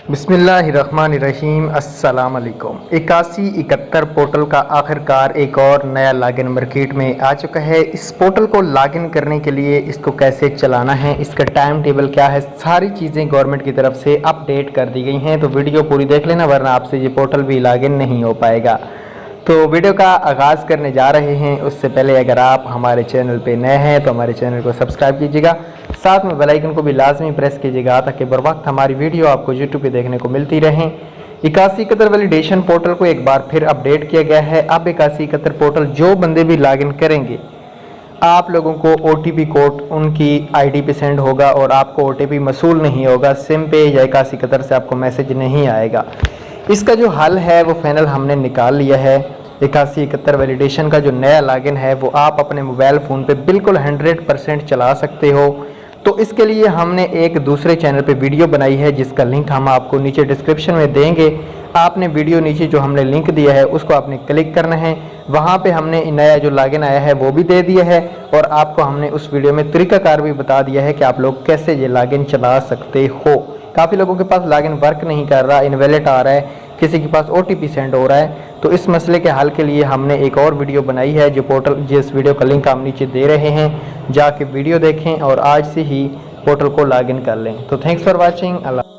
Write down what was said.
बिस्मिल्लाहिर्रहमानिर्रहीम। अस्सलाम वालेकुम। 8171 पोर्टल का आखिरकार एक और नया लॉगिन मार्केट में आ चुका है। इस पोर्टल को लॉगिन करने के लिए इसको कैसे चलाना है, इसका टाइम टेबल क्या है, सारी चीज़ें गवर्नमेंट की तरफ से अपडेट कर दी गई हैं। तो वीडियो पूरी देख लेना, वरना आपसे ये पोर्टल भी लॉगिन नहीं हो पाएगा। तो वीडियो का आगाज़ करने जा रहे हैं। उससे पहले अगर आप हमारे चैनल पे नए हैं तो हमारे चैनल को सब्सक्राइब कीजिएगा, साथ में बेल आइकन को भी लाजमी प्रेस कीजिएगा ताकि बर वक्त हमारी वीडियो आपको यूट्यूब पे देखने को मिलती रहें। 8171 वैलिडेशन पोर्टल को एक बार फिर अपडेट किया गया है। अब 8171 पोर्टल जो बंदे भी लॉगिन करेंगे, आप लोगों को OTP कोड उनकी ID पे सेंड होगा और आपको OTP मसूल नहीं होगा। सिम पे या 8171 से आपको मैसेज नहीं आएगा। इसका जो हल है वो फाइनल हमने निकाल लिया है। 8171 वैलिडेशन का जो नया लॉगिन है वो आप अपने मोबाइल फ़ोन पे बिल्कुल 100% चला सकते हो। तो इसके लिए हमने एक दूसरे चैनल पे वीडियो बनाई है, जिसका लिंक हम आपको नीचे डिस्क्रिप्शन में देंगे। आपने वीडियो नीचे जो हमने लिंक दिया है उसको आपने क्लिक करना है। वहाँ पे हमने नया जो लॉगिन आया है वो भी दे दिया है और आपको हमने उस वीडियो में तरीकाकार भी बता दिया है कि आप लोग कैसे ये लॉगिन चला सकते हो। काफ़ी लोगों के पास लॉगिन वर्क नहीं कर रहा, इनवैलिड आ रहा है, किसी के पास OTP सेंड हो रहा है। तो इस मसले के हल के लिए हमने एक और वीडियो बनाई है, जो पोर्टल जिस वीडियो का लिंक हम नीचे दे रहे हैं, जाके वीडियो देखें और आज से ही पोर्टल को लॉगिन कर लें। तो थैंक्स फॉर वॉचिंग। अल्लाह।